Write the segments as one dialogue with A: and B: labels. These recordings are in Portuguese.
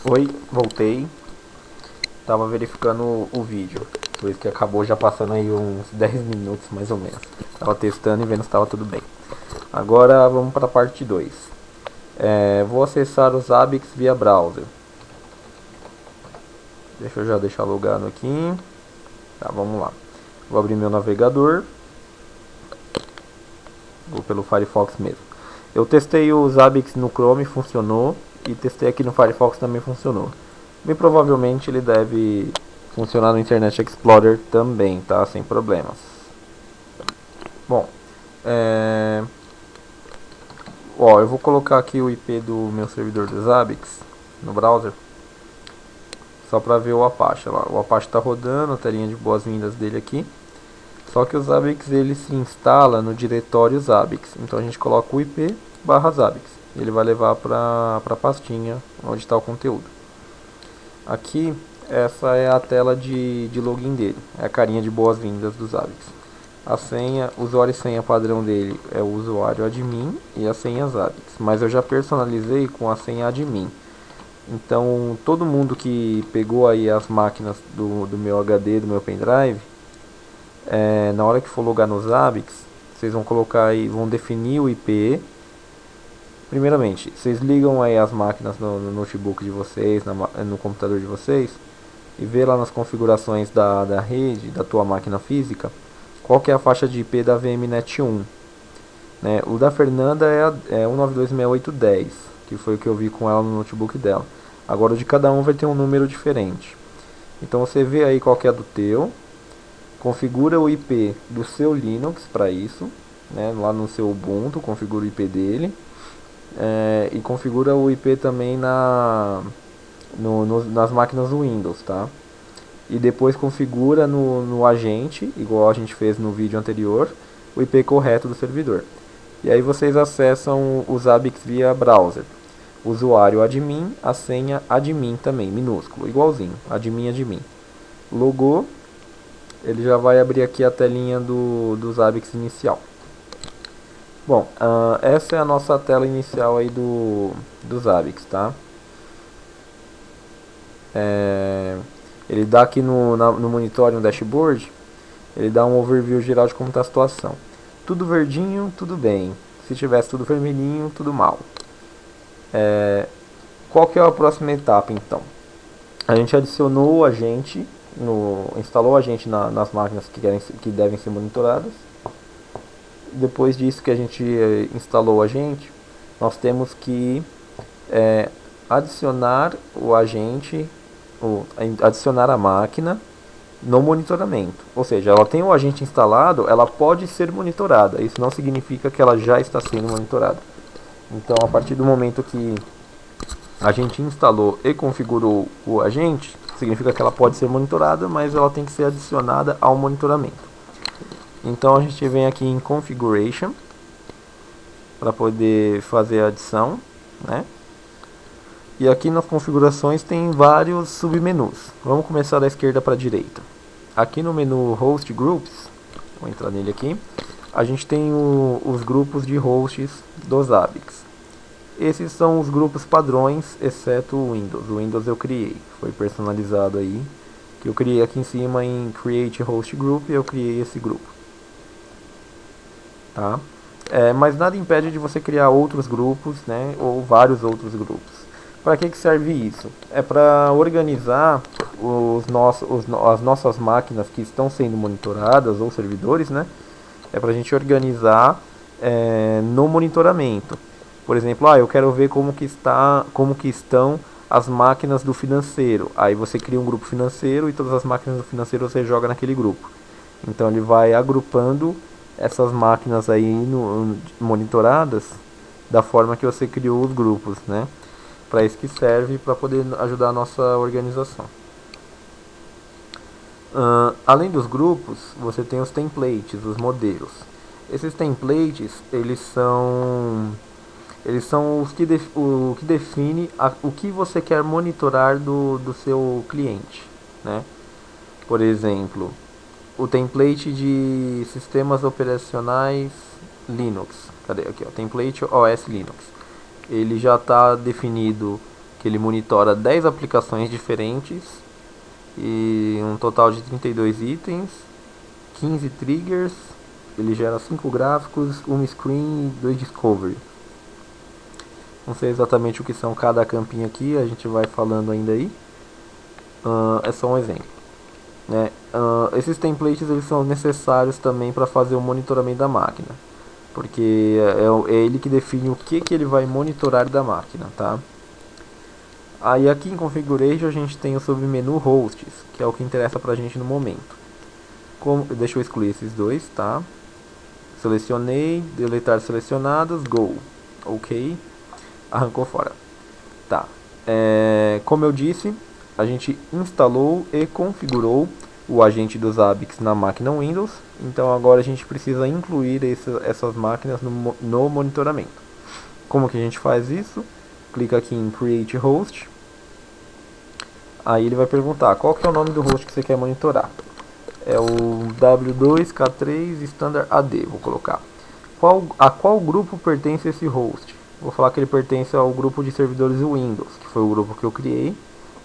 A: Oi, voltei. Tava verificando o vídeo. Por isso que acabou já passando aí uns 10 minutos mais ou menos. Tava testando e vendo se estava tudo bem. Agora vamos para a parte 2. Vou acessar os Zabbix via browser. Deixa eu já deixar logado aqui. Tá, vamos lá. Vou abrir meu navegador. Vou pelo Firefox mesmo. Eu testei o Zabbix no Chrome, funcionou. E testei aqui no Firefox, também funcionou. Bem provavelmente ele deve funcionar no Internet Explorer também, tá? Sem problemas. Bom, eu vou colocar aqui o IP do meu servidor do Zabbix no browser, só para ver o Apache lá. O Apache está rodando, a telinha de boas-vindas dele aqui. Só que o Zabbix ele se instala no diretório Zabbix. Então a gente coloca o IP barra Zabbix. Ele vai levar para a pastinha onde está o conteúdo. Aqui, essa é a tela de login dele. É a carinha de boas-vindas do Zabbix. A senha, usuário e senha padrão dele é o usuário admin e a senha Zabbix. Mas eu já personalizei com a senha admin. Então, todo mundo que pegou aí as máquinas do meu HD, do meu pendrive, na hora que for logar no Zabbix, vocês vão colocar aí, vão definir o IP. Primeiramente, vocês ligam aí as máquinas no notebook de vocês, no computador de vocês, e vê lá nas configurações da rede, da tua máquina física, qual que é a faixa de IP da VMNet 1. Né? O da Fernanda é 192.6810, que foi o que eu vi com ela no notebook dela. Agora o de cada um vai ter um número diferente. Então você vê aí qual que é do teu, configura o IP do seu Linux para isso, né? Lá no seu Ubuntu, configura o IP dele, e configura o IP também nas máquinas Windows, tá? E depois configura no agente, igual a gente fez no vídeo anterior, o IP correto do servidor. E aí vocês acessam o Zabbix via browser. Usuário admin, a senha admin também, minúsculo, igualzinho, admin admin. Logou, ele já vai abrir aqui a telinha do Zabbix inicial. Bom, essa é a nossa tela inicial aí do Zabbix, tá? Ele dá aqui no monitor, no dashboard, ele dá um overview geral de como está a situação. Tudo verdinho, tudo bem. Se tivesse tudo vermelhinho, tudo mal. Qual que é a próxima etapa então? A gente adicionou o agente, instalou o agente nas máquinas que devem ser monitoradas. Depois disso que a gente instalou o agente, nós temos que adicionar o agente, adicionar a máquina no monitoramento. Ou seja, ela tem o agente instalado, ela pode ser monitorada. Isso não significa que ela já está sendo monitorada. Então, a partir do momento que a gente instalou e configurou o agente, significa que ela pode ser monitorada, mas ela tem que ser adicionada ao monitoramento. Então a gente vem aqui em Configuration para poder fazer a adição, né? E aqui nas configurações tem vários submenus. Vamos começar da esquerda para a direita. Aqui no menu Host Groups, vou entrar nele aqui, a gente tem os grupos de hosts dos Zabbix. Esses são os grupos padrões, exceto o Windows. O Windows eu criei, foi personalizado aí. Que eu criei aqui em cima em Create Host Group e eu criei esse grupo. Tá? Mas nada impede de você criar outros grupos, né, ou vários outros grupos. Para que serve isso? É para organizar as nossas máquinas que estão sendo monitoradas, ou servidores, né? É para a gente organizar no monitoramento. Por exemplo, eu quero ver como que estão as máquinas do financeiro. Aí você cria um grupo financeiro e todas as máquinas do financeiro você joga naquele grupo. Então ele vai agrupando essas máquinas aí monitoradas da forma que você criou os grupos, né? Para isso que serve, para poder ajudar a nossa organização. Além dos grupos, você tem os templates, os modelos. Esses templates, eles são o que define o que você quer monitorar do seu cliente, né? Por exemplo, o template de sistemas operacionais Linux. Cadê aqui, ó? Template OS Linux. Ele já está definido que ele monitora 10 aplicações diferentes e um total de 32 itens, 15 triggers, ele gera 5 gráficos, 1 screen e 2 discovery. Não sei exatamente o que são cada campinho aqui, a gente vai falando ainda aí. É só um exemplo, né? Esses templates eles são necessários também para fazer o monitoramento da máquina, porque é ele que define o que ele vai monitorar da máquina, tá? Aí aqui em Configuration a gente tem o submenu Hosts, que é o que interessa pra gente no momento. Deixa eu excluir esses dois, tá? Selecionei, deletar selecionados, go. Ok, arrancou fora. Tá, como eu disse, a gente instalou e configurou o agente do Zabbix na máquina Windows. Então agora a gente precisa incluir essas máquinas no monitoramento. Como que a gente faz isso? Clica aqui em Create Host. Aí ele vai perguntar qual que é o nome do host que você quer monitorar. É o W2K3 Standard AD, vou colocar. A qual grupo pertence esse host? Vou falar que ele pertence ao grupo de servidores Windows, que foi o grupo que eu criei,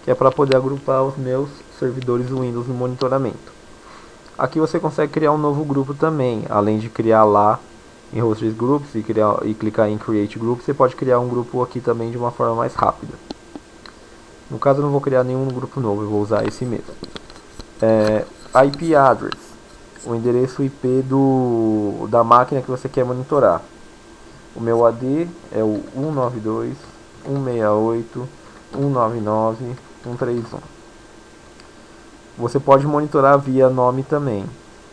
A: que é para poder agrupar os meus servidores Windows no monitoramento. Aqui você consegue criar um novo grupo também, além de criar lá em Hosts Groups e clicar em Create Group, você pode criar um grupo aqui também de uma forma mais rápida. No caso eu não vou criar nenhum grupo novo, eu vou usar esse mesmo. IP address, o endereço IP da máquina que você quer monitorar. O meu AD é o 192.168.199.131. Você pode monitorar via nome também.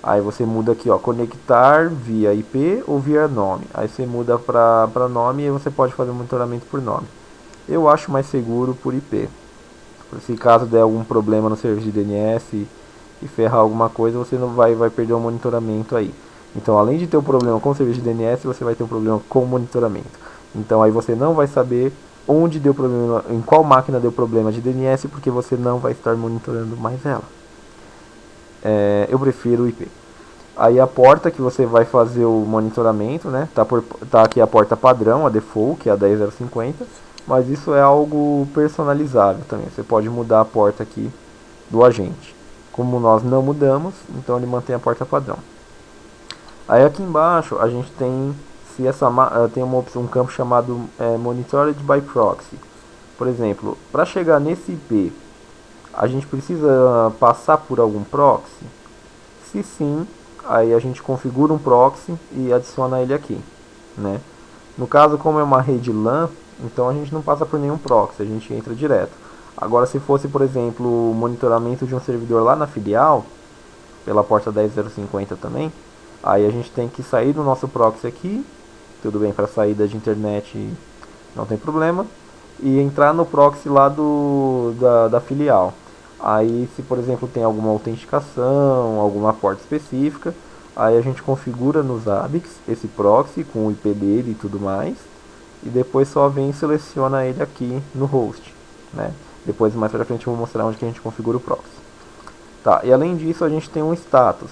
A: Aí você muda aqui, ó, conectar via IP ou via nome. Aí você muda para nome e você pode fazer o monitoramento por nome. Eu acho mais seguro por IP. Se caso der algum problema no serviço de DNS e ferrar alguma coisa, você não vai perder o monitoramento aí. Então, além de ter um problema com o serviço de DNS, você vai ter um problema com o monitoramento. Então, aí você não vai saber onde deu problema, em qual máquina deu problema de DNS, porque você não vai estar monitorando mais ela. Eu prefiro o IP. Aí a porta que você vai fazer o monitoramento, né? Tá aqui a porta padrão, a default, que é a 10050. Mas isso é algo personalizável também. Você pode mudar a porta aqui do agente. Como nós não mudamos, então ele mantém a porta padrão. Aí aqui embaixo a gente tem tem uma opção, um campo chamado Monitored by Proxy. Por exemplo, para chegar nesse IP, a gente precisa passar por algum proxy? Se sim, aí a gente configura um proxy e adiciona ele aqui, né? No caso, como é uma rede LAN, então a gente não passa por nenhum proxy, a gente entra direto. Agora, se fosse, por exemplo, o monitoramento de um servidor lá na filial, pela porta 10050 também, aí a gente tem que sair do nosso proxy aqui, tudo bem, para saída de internet não tem problema, e entrar no proxy lá da filial. Aí, se por exemplo tem alguma autenticação, alguma porta específica, aí a gente configura no Zabbix esse proxy com o IP dele e tudo mais, e depois só vem e seleciona ele aqui no host, né? Depois mais pra frente eu vou mostrar onde que a gente configura o proxy. Tá, e além disso a gente tem um status,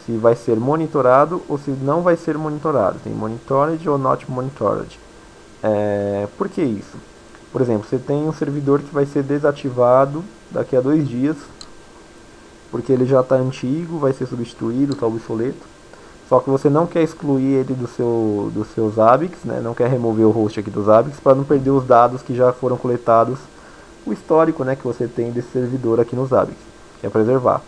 A: se vai ser monitorado ou se não vai ser monitorado. Tem monitored ou not monitored. Por que isso? Por exemplo, você tem um servidor que vai ser desativado daqui a 2 dias, porque ele já está antigo, vai ser substituído, está obsoleto. Só que você não quer excluir ele do seu Zabbix, né? Não quer remover o host aqui do Zabbix para não perder os dados que já foram coletados, o histórico, né, que você tem desse servidor aqui no Zabbix, quer preservar.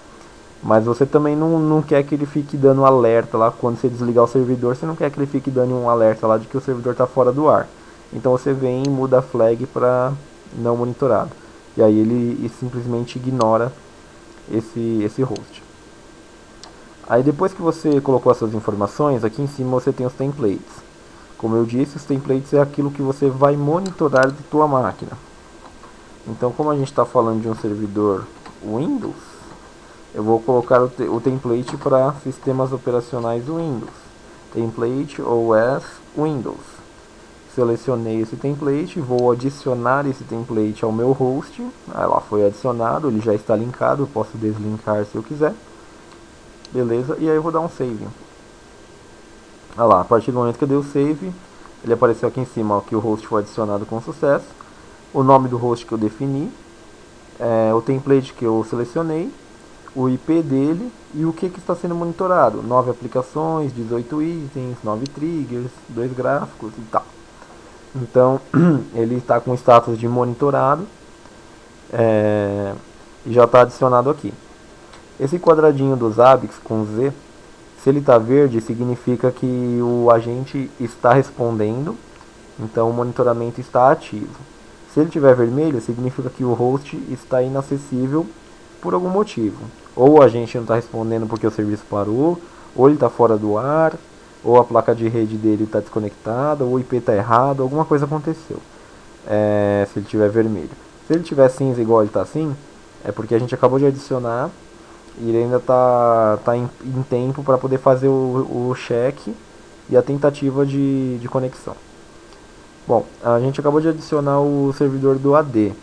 A: Mas você também não quer que ele fique dando alerta lá, quando você desligar o servidor, você não quer que ele fique dando um alerta lá de que o servidor está fora do ar. Então você vem e muda a flag para não monitorado. E aí ele simplesmente ignora esse host. Aí depois que você colocou essas informações, aqui em cima você tem os templates. Como eu disse, os templates é aquilo que você vai monitorar da tua máquina. Então, como a gente está falando de um servidor Windows, eu vou colocar o template para sistemas operacionais Windows. Template OS Windows. Selecionei esse template, vou adicionar esse template ao meu host. Aí lá foi adicionado, ele já está linkado, eu posso deslinkar se eu quiser. Beleza, e aí eu vou dar um save. Olha lá, a partir do momento que eu dei o save, ele apareceu aqui em cima ó, que o host foi adicionado com sucesso. o nome do host que eu defini, o template que eu selecionei, o IP dele e o que está sendo monitorado. 9 aplicações, 18 itens, 9 triggers, 2 gráficos e tal. Então, ele está com status de monitorado e já está adicionado aqui. Esse quadradinho do Zabbix com Z, se ele está verde, significa que o agente está respondendo, então o monitoramento está ativo. Se ele estiver vermelho, significa que o host está inacessível por algum motivo. Ou o agente não está respondendo porque o serviço parou, ou ele está fora do ar, ou a placa de rede dele está desconectada, ou o IP está errado, alguma coisa aconteceu. Se ele estiver vermelho. Se ele estiver cinza igual ele está assim, é porque a gente acabou de adicionar e ele ainda está em tempo para poder fazer o check e a tentativa de conexão. Bom, a gente acabou de adicionar o servidor do AD.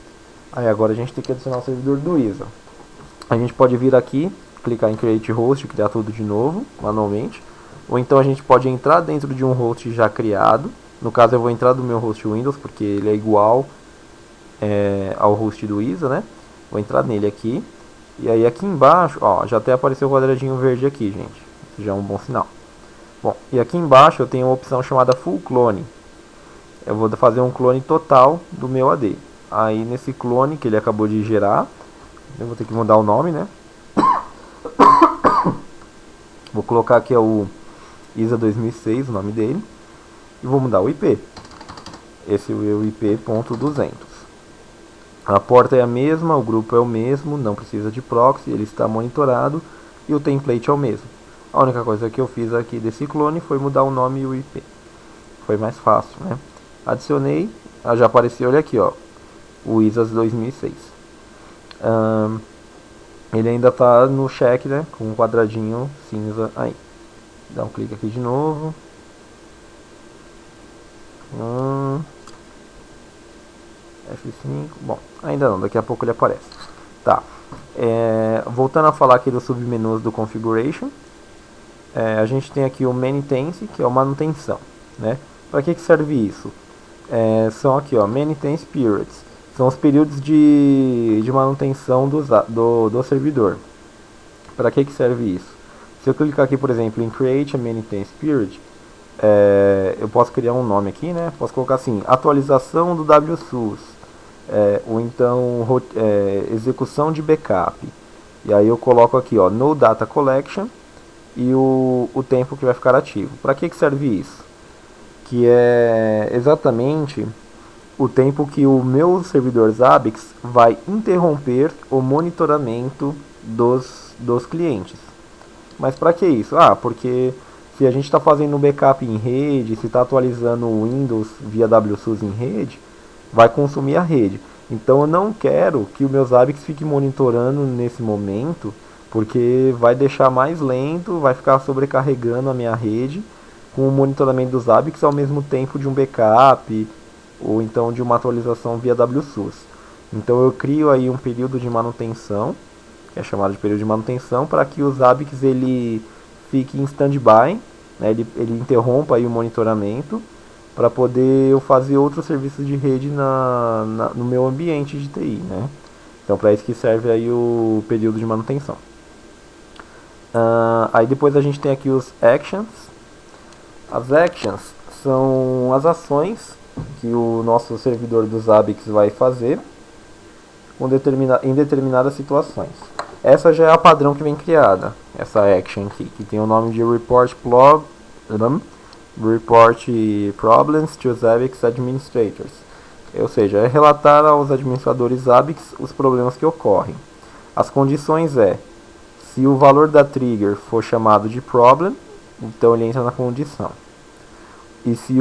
A: Aí agora a gente tem que adicionar o servidor do ISA. A gente pode vir aqui, clicar em Create Host e criar tudo de novo, manualmente. Ou então a gente pode entrar dentro de um host já criado. No caso eu vou entrar do meu host Windows, porque ele é igual ao host do ISA, né? Vou entrar nele aqui. E aí aqui embaixo, ó, já até apareceu o quadradinho verde aqui, gente. Isso já é um bom sinal. Bom, e aqui embaixo eu tenho uma opção chamada Full Clone. Eu vou fazer um clone total do meu AD. Aí nesse clone que ele acabou de gerar, eu vou ter que mudar o nome, né? Vou colocar aqui o ISA 2006, o nome dele. E vou mudar o IP. Esse é o IP.200. A porta é a mesma, o grupo é o mesmo, não precisa de proxy, ele está monitorado e o template é o mesmo. A única coisa que eu fiz aqui desse clone foi mudar o nome e o IP. Foi mais fácil, né? Adicionei, já apareceu, olha aqui, ó, o ISA 2006. Ele ainda está no check, né, com um quadradinho cinza aí. Dá um clique aqui de novo. F5, bom, ainda não, daqui a pouco ele aparece. Tá, voltando a falar aqui dos submenus do Configuration, a gente tem aqui o Maintenance, que é o manutenção, né? Para que serve isso? São aqui, ó, Maintenance Periods, são os períodos de manutenção do servidor. Para que serve isso? Se eu clicar aqui, por exemplo, em Create a Maintenance Period, eu posso criar um nome aqui, né? Posso colocar assim, atualização do WSUS, ou então execução de backup. E aí eu coloco aqui, ó, no data collection e o tempo que vai ficar ativo. Para que serve isso? Que é exatamente o tempo que o meu servidor Zabbix vai interromper o monitoramento dos clientes. Mas para que isso? Porque se a gente está fazendo um backup em rede, se está atualizando o Windows via WSUS em rede, vai consumir a rede. Então eu não quero que o meu Zabbix fique monitorando nesse momento, porque vai deixar mais lento, vai ficar sobrecarregando a minha rede com o monitoramento dos Zabbix ao mesmo tempo de um backup ou então de uma atualização via WSUS. Então eu crio aí um período de manutenção, que é chamado de período de manutenção, para que o Zabbix ele fique em standby, né, ele interrompa aí o monitoramento para poder eu fazer outros serviços de rede no meu ambiente de TI, né? Então para isso que serve aí o período de manutenção. Aí depois a gente tem aqui os actions. As actions são as ações que o nosso servidor do Zabbix vai fazer em determinadas situações. Essa já é a padrão que vem criada, essa action aqui, que tem o nome de Report Problems to Zabbix Administrators. Ou seja, é relatar aos administradores Zabbix os problemas que ocorrem. As condições se o valor da trigger for chamado de problem, então ele entra na condição. E se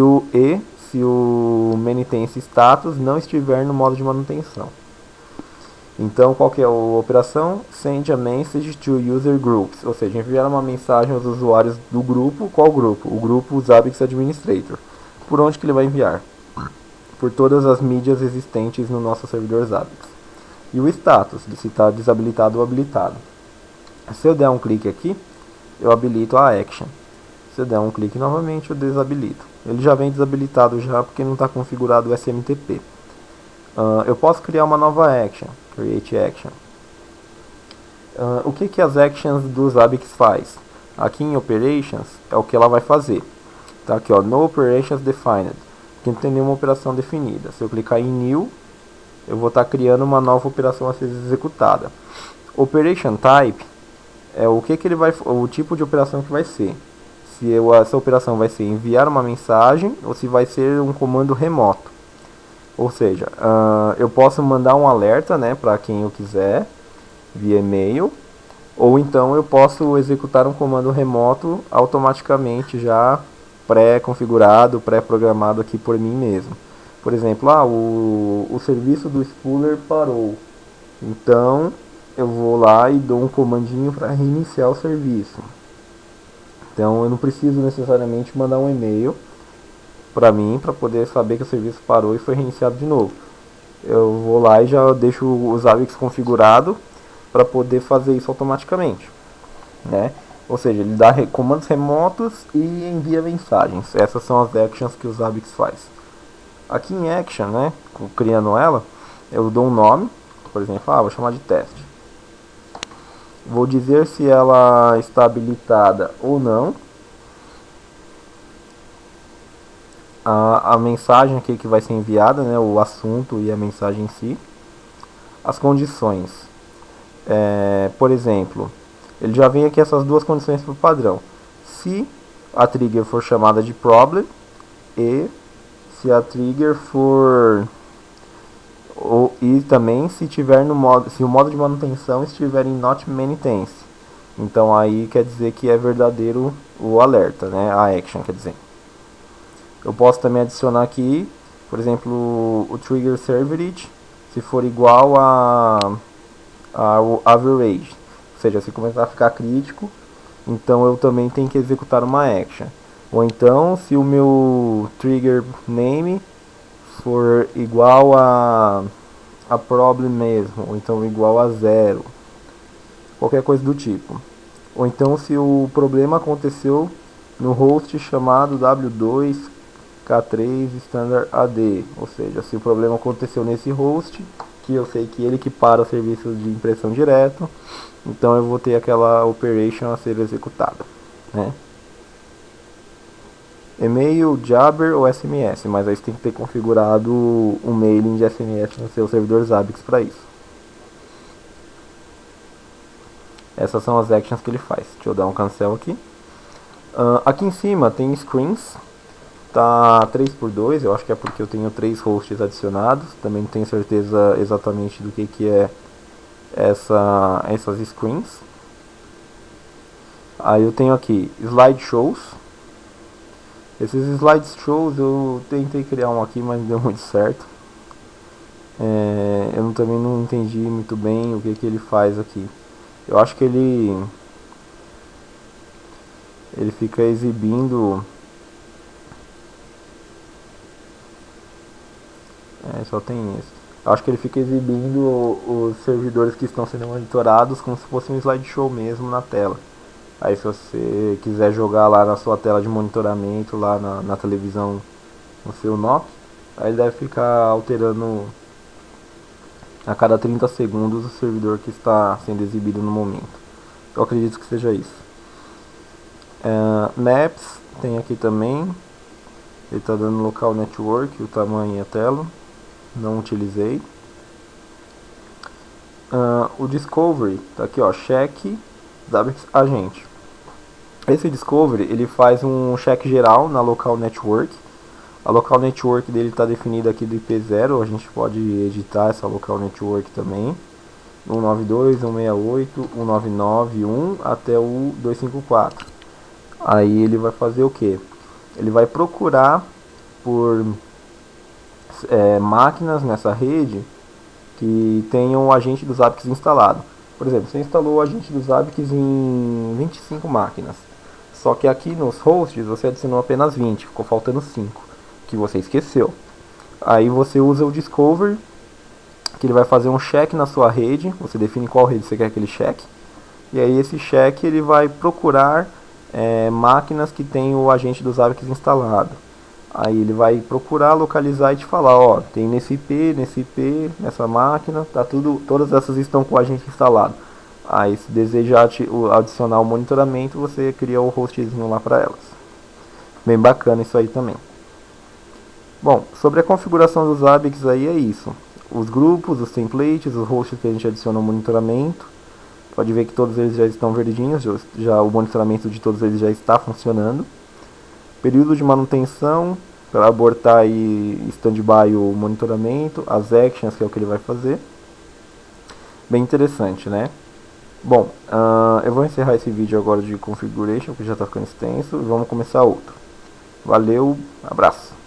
A: o maintenance status não estiver no modo de manutenção. Então, qual que é a operação? Send a message to user groups, ou seja, enviar uma mensagem aos usuários do grupo. Qual grupo? O grupo Zabbix Administrator. Por onde que ele vai enviar? Por todas as mídias existentes no nosso servidor Zabbix. E o status, de se está desabilitado ou habilitado. Se eu der um clique aqui, eu habilito a action. Se eu der um clique novamente, eu desabilito. Ele já vem desabilitado já porque não está configurado o SMTP. Eu posso criar uma nova action, create action. O que as actions do Zabbix faz? Aqui em Operations é o que ela vai fazer. Tá aqui, ó, no Operations Defined. Aqui não tem nenhuma operação definida. Se eu clicar em New, eu vou estar criando uma nova operação a ser executada. Operation Type é o que ele vai, o tipo de operação que vai ser. Se essa operação vai ser enviar uma mensagem ou se vai ser um comando remoto. Ou seja, eu posso mandar um alerta, né, para quem eu quiser via e-mail, ou então eu posso executar um comando remoto automaticamente já pré-configurado, pré-programado aqui por mim mesmo. Por exemplo, o serviço do spooler parou. Então eu vou lá e dou um comandinho para reiniciar o serviço. Então eu não preciso necessariamente mandar um e-mail para mim para poder saber que o serviço parou e foi reiniciado de novo. Eu vou lá e já deixo o Zabbix configurado para poder fazer isso automaticamente, né? Ou seja, ele dá comandos remotos e envia mensagens. Essas são as actions que o Zabbix faz. Aqui em action, né, criando ela, eu dou um nome, por exemplo, vou chamar de teste. Vou dizer se ela está habilitada ou não. A mensagem aqui que vai ser enviada, né, o assunto e a mensagem em si. As condições. Por exemplo, ele já vem aqui essas duas condições para o padrão. Se a trigger for chamada de problem e se a trigger for e também se tiver no modo, se o modo de manutenção estiver em not maintenance. Então aí quer dizer que é verdadeiro o alerta, né? A action, quer dizer. Eu posso também adicionar aqui, por exemplo, o trigger serverage, se for igual a average, ou seja, se começar a ficar crítico, então eu também tenho que executar uma action. Ou então, se o meu trigger name for igual a problem mesmo, ou então igual a 0, qualquer coisa do tipo. Ou então, se o problema aconteceu no host chamado W2K3 Standard AD, ou seja, se o problema aconteceu nesse host, que eu sei que ele que para o serviço de impressão direto, então eu vou ter aquela operation a ser executada, né? E-mail, Jabber ou SMS, mas aí você tem que ter configurado um mailing de SMS no seu servidor Zabbix para isso. Essas são as actions que ele faz. Deixa eu dar um cancel aqui. Aqui em cima tem screens. Tá 3x2, eu acho que é porque eu tenho 3 hosts adicionados. Também não tenho certeza exatamente do que é essas screens. Aí eu tenho aqui slideshows. Esses slideshows eu tentei criar um aqui, mas não deu muito certo. Eu também não entendi muito bem o que ele faz aqui. Eu acho que ele fica exibindo... só tem isso. Eu acho que ele fica exibindo os servidores que estão sendo monitorados como se fosse um slideshow mesmo na tela. Aí se você quiser jogar lá na sua tela de monitoramento, lá na televisão, no seu NOC, aí ele deve ficar alterando a cada 30 segundos o servidor que está sendo exibido no momento. Eu acredito que seja isso. Maps tem aqui também. Ele está dando local network, o tamanho e a tela. Não utilizei. O Discovery, tá aqui, ó, check Zabbix agente. Esse Discovery, ele faz um check geral na local network. A local network dele está definida aqui do IP0, a gente pode editar essa local network também. 192, 168, 199.1 até o 254. Aí ele vai fazer o que? Ele vai procurar por máquinas nessa rede que tenham o agente do Zabbix instalado. Por exemplo, você instalou o agente do Zabbix em 25 máquinas. Só que aqui nos hosts você adicionou apenas 20, ficou faltando 5, que você esqueceu. Aí você usa o Discover, que ele vai fazer um check na sua rede, você define qual rede você quer que ele cheque. E aí esse check ele vai procurar máquinas que tem o agente do Zabbix instalado. Aí ele vai procurar, localizar e te falar, ó, tem nesse IP, nessa máquina, tá tudo, todas essas estão com a gente instalado. Aí se desejar adicionar o monitoramento, você cria o hostzinho lá para elas. Bem bacana isso aí também. Bom, sobre a configuração dos Zabbix aí é isso. Os grupos, os templates, os hosts que a gente adiciona no monitoramento. Pode ver que todos eles já estão verdinhos, já o monitoramento de todos eles já está funcionando. Período de manutenção, para abortar e stand-by o monitoramento, as actions, que é o que ele vai fazer. Bem interessante, né? Bom, eu vou encerrar esse vídeo agora de configuration, que já está ficando extenso, e vamos começar outro. Valeu, abraço!